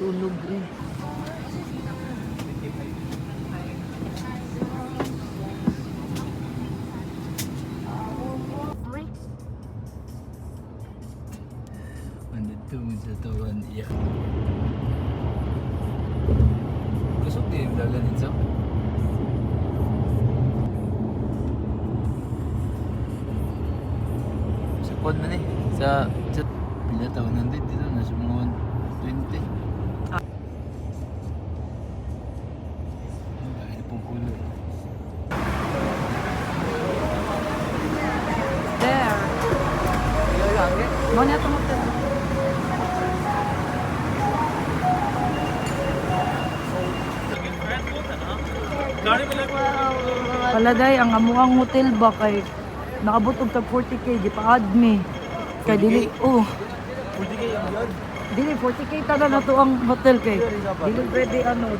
tulog eh. Andito mo sa tawan iya. Kusog din yung dagan nito. Sa pod man eh. Sa pila taon nandito dito na sa mga 120. Dahil pong ulo. There. Mo na itong hotel. Paladay, ang amuang hotel ba kay naabot og tag 40k di pa add me. Kay dili 40K ang yun. dili 40k tada na to ang hotel kay.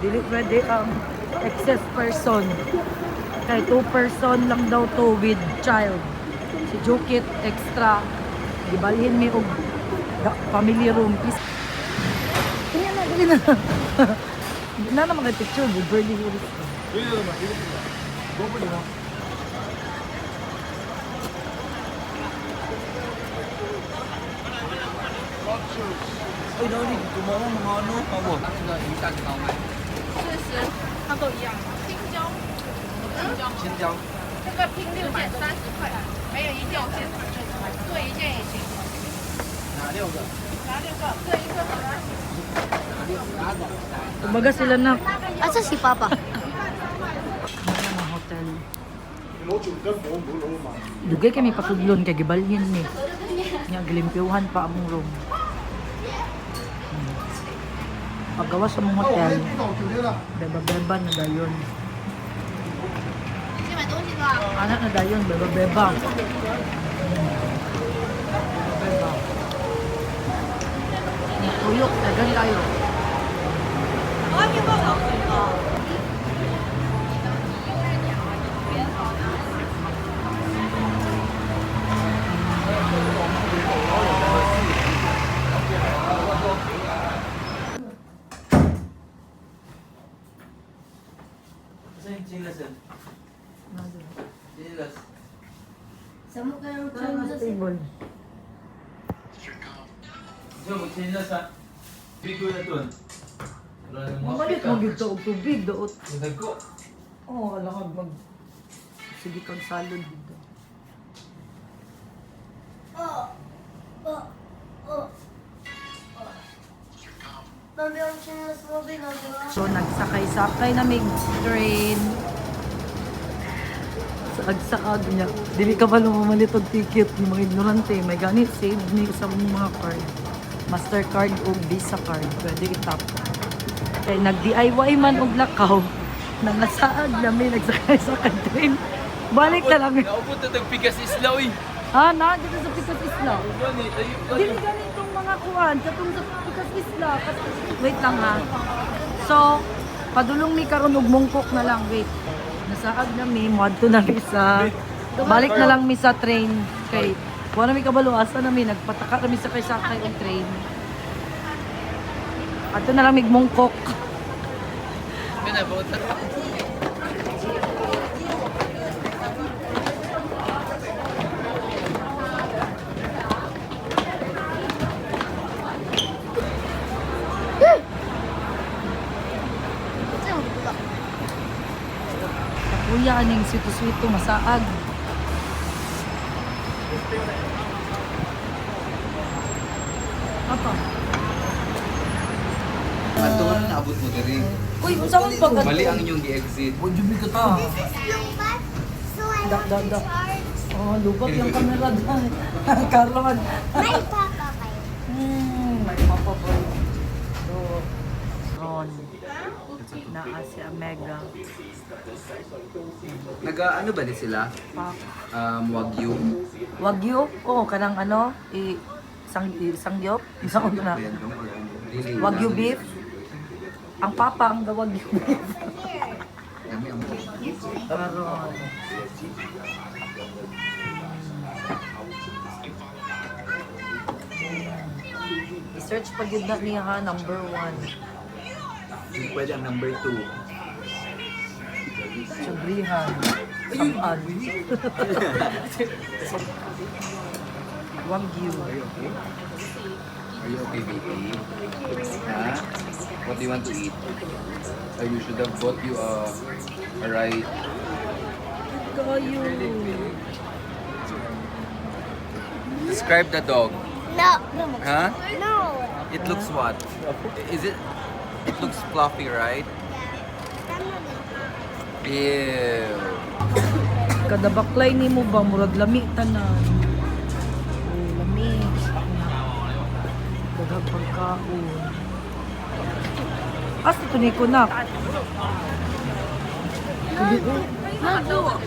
Dili pwede ang excess person. Kay 2 person lang daw to with child. Si Jukit extra gibalhin mi og family room. Kaya na. Na naman kay picture with Birdie Hills. Ay, nani, kumawa mga ano. Abo. 确实，它都一样。青椒，青椒。这个拼6件30块，没有一件现场就做一件也行。哪6个？拿6个，各一个好了。 Kumbaga sila na Asa si Papa? mga hotel. Dugay kami pasudlon kay gibalhin ni. Nya gilimpyuhan pa among room. Paggawa sa mong hotel, beba-beba na dayon. 去买东西的。 Anak na dayon, beba-beba. Beba. Tuyok, dagan tayo. Saan yung chilas yan? Chilas. Sama kayo Sa table. Diyo, mag-chilas ha. Bigo na to. Wala nang Mamalit mo gito og tubig doot. Sundag ko. Oh, alam mag sige kang salod dito. Mami, ang chinas mo ginagawa. So nagsakay-sakay na mig train. Sagad niya. Dili ka ba lumamalit og ticket ng mga ignorante. May ganit save ni sa mga card. Mastercard o Visa card. Pwede itap. Kaya nag-DIY man og lakaw. Nangasaag namin nagsakay-sakay train. Balik na lang. Naubot na tagpikas isla, uy. Ha, na dito sa Pikas Isla. Uban eh. Dili ganitong mga kuan, katong sa Pikas Isla. Wait lang ha. So, padulong mi karon og mungkok na lang, wait. Nasaag na mi, moadto na mi sa balik na lang mi sa train kay wala mi kabalo asa na mi nagpataka na mi sa sakay og train. Adto na lang mig mungkok. Pinabot na. Kuya aning sito-sito masaag. Apa? Ato nga naabot mo diri. Uy, unsa man pag Mali ang inyong gi-exit. Huwag yung ka ta. Da. Oh, lupat yung camera dyan. Karon. May Papa kayo. May papa pa. So, Ron. Naa si Omega. Ano ba di sila? Pak. Wagyu. Wagyu? Oo, kanang ano? Sangyop? Isang na. Bendong or ano? Dili. Wagyu beef? Ang papa ang Wagyu beef. Kami ang Karon. I-search pag yun na niya ha, number 1. Hindi pwede ang number 2. Sabrihan. Samaan. Wagyu. Are you okay, baby? Huh? What do you want to eat? Or you should have bought you a right. Kayo. Describe the dog. No. Huh? No. It looks what? Is it? It looks fluffy, right? Ew. Kada baklay ni mo ba, murag lami tanan. Oh, lami. Daghang pagkaon. As ito ni ko na. Nado.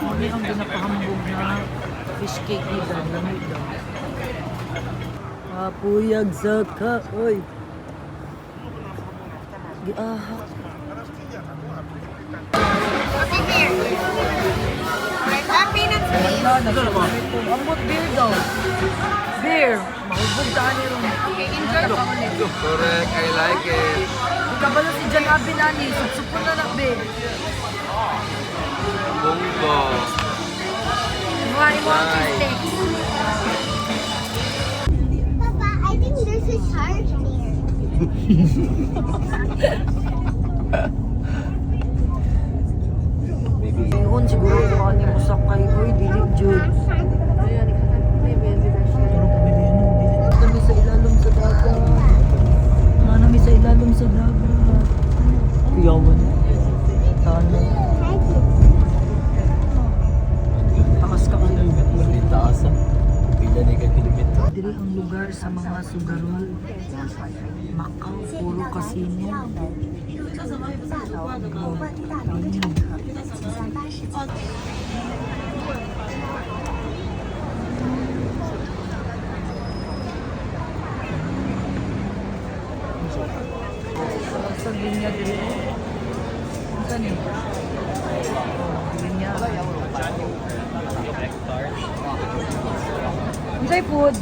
Mami ang ginapahambog na fish cake ni Dan. Lami daw. Kapuyag sa kaoy. Giahak. Wala, nagsasabi ko. Ambot beer daw. Beer. Mahubog taan ni Ron. Correct. I like it. Di ka bala si Jan Abin ani. Sutsupon na na, be. Bungo. Mga ang cheese steaks. Papa, I think there's a shark there. Ingon siguro kung ano mo sakay. Uy, dili jud. Kami sa ilalom sa dagat. Nami sa ilalom sa dagat. Kuyawan. Tana. Takas ka kayo. Taas ah. Pila na ka kilometro. Dili ang lugar sa mga sugarol. Macau, puro casino. Sa linya dili. Saan yun? Linya. Unsay food?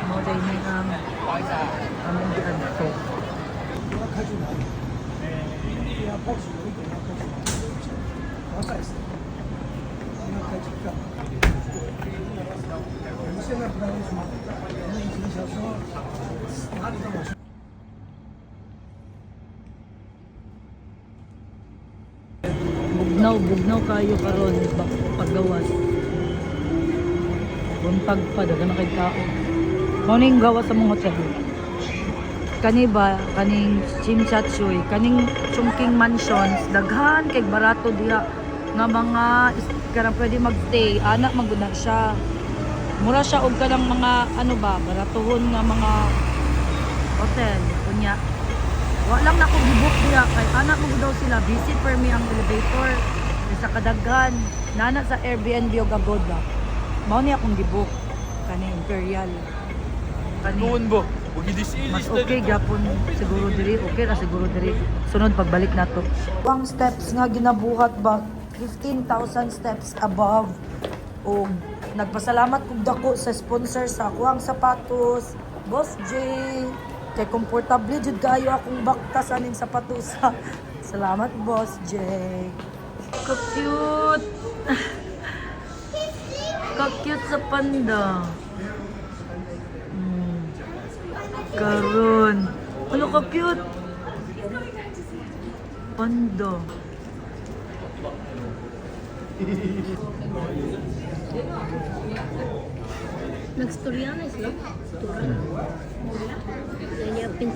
Mo day ni ang among giadto. Bugnaw kayo karon paggawas. Buntag pa dagan kay tao. Mao ning gawas sa mga hotel. Kani ba kaning Chimchachoy, kaning Chungking Mansions, daghan kay barato diha nga mga karang pwede magstay, anak maguna siya. Mura siya og kanang mga ano ba, baratohon nga mga hotel kunya. Wa lang na ko gibook diha kay anak mo daw sila visit per me ang elevator sa kadaghan nana sa Airbnb og Agoda. Mao ni akong gibook kani Imperial. Kani bo. Huwag i-disease. mas okay gyapon siguro diri, okay ra siguro diri. Sunod pagbalik nato. Ang steps nga ginabuhat ba 15,000 steps above. O nagpasalamat kog dako sa sponsor sa kuang sapatos, Boss J. Kay komportable jud kayo akong baktas aning sapatos. Salamat Boss J. Ka-cute. Ka-cute sa panda. Karon. Ano ka-cute? Panda. Nagstorya na sila. Nanyapin.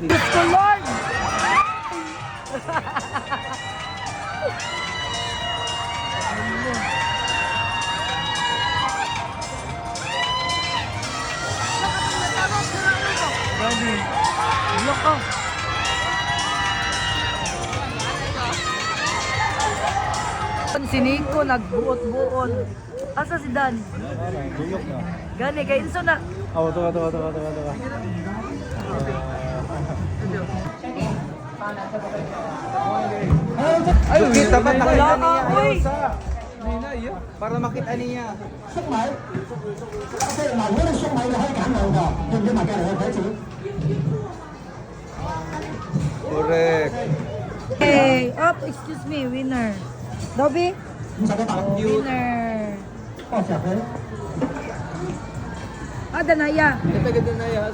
Gusto Lord! Gani. Look ka. si Nico nagbuot-buot. Asa si Dan? Tuyok na. Gani, kay Inso na. Oh, tuwa. Ay, kita ba Wala ka, uy! Nina, iyo. Para makita niya. Correct. Hey, up, excuse me, winner. Dobby? Oh, winner. Ah, Danaya. Ganda na yan.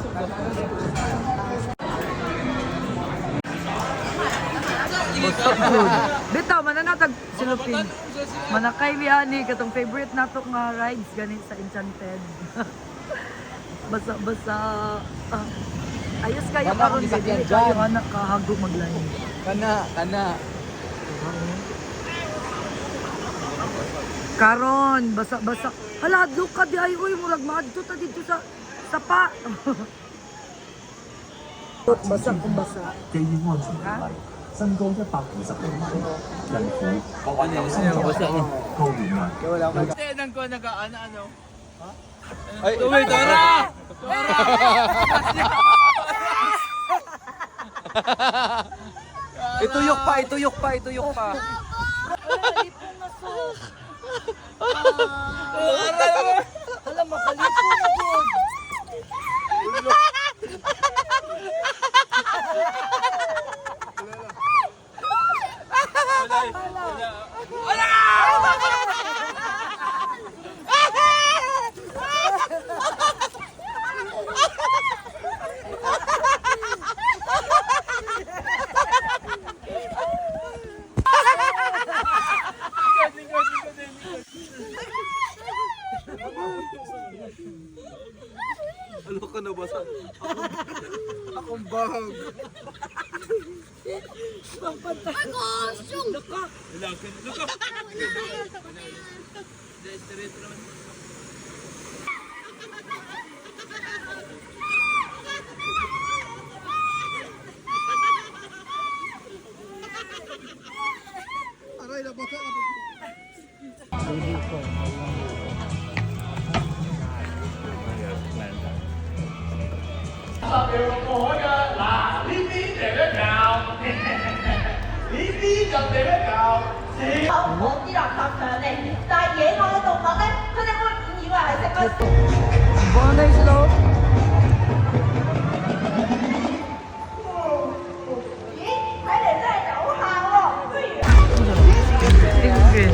Bitaw, mananatag silupin. Manakay liani, katong favorite nato nga rides gani sa Enchanted. Basa-basa. Ayos kayo Wala karon akong gisakyan dili dyan. kayo anak kahago maglain. Kana. Karon, basa-basa. Hala, adlo ka di ay uy, murag maadto ta dito sa sapa. Basa kung basa. 基於安全條例，身高120公米，孕婦或有心臟病、高血壓。 Wala ka. Tinan ko nag-ano. Ay, uwi, Dora! Ituyok pa. Wala, ipong na so. Hala, makalipo na doon. Ano ka nabasa? Akong bahag. Bonay slow. Penguin.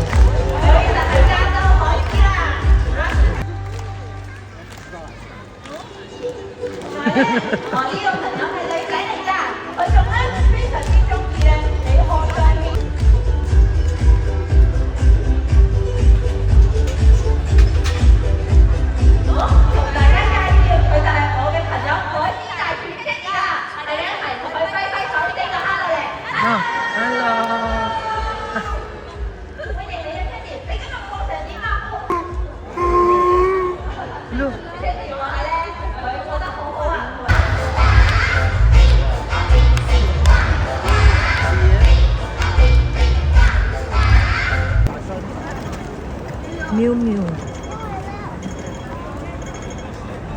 Ah, hello. Look. Miu Miu.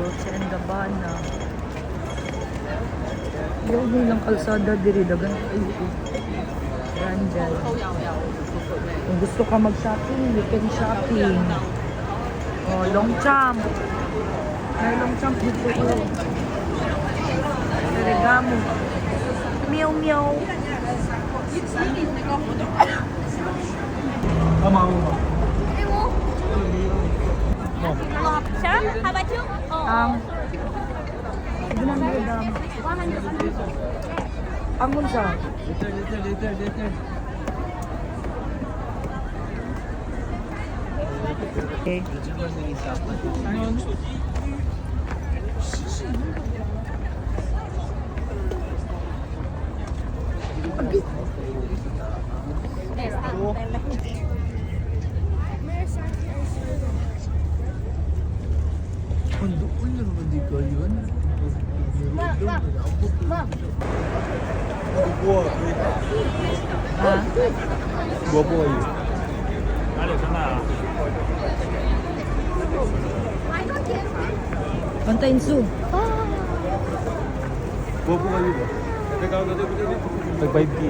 Dolce and Gabbana. Yung nilang kalsada diri dagan kayo. Randall. Kung gusto ka mag-shopping, you can shopping. Oh, Longchamp. May Longchamp dito ko. Ferragamo. Miu Miu. Sir, how about you? Angon siya. Later. Okay. Ano naman di ko yun? Guwapo. Ha? Guwapo kayo. Pantayin Su. Nag-5K.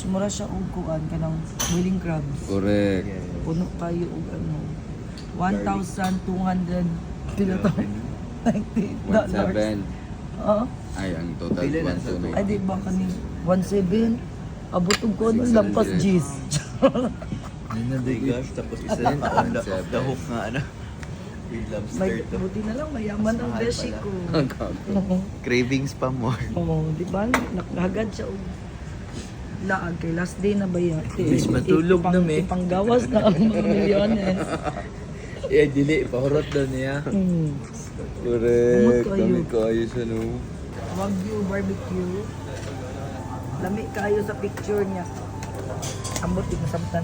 Mura siya og kuan kanang boiling crabs. Correct. Puno kayo og ano 1,200 pila to? $90. 1.7. Oo. Ay, ang total 1.2. Ay di ba kani 1,700? Abot og kuan lampas G's. Ayun na, gosh. Tapos isa rin, the hook nga, ano. With May lobster to. buti na lang mayaman ang Mahal beshi pala. ko. Ang gago. Oo. Cravings pa more. Oo, di ba? Nakagad siya og laag kay last day na ba yan? Bis matulog na, me. Ipanggawas na ang mga milyones. Eh, dili. Pahurot daw niya. Correct. Kumot kayo. Dami kayo siya, no? Wagyu barbecue. Lami kayo sa picture niya. Ambot din samtan.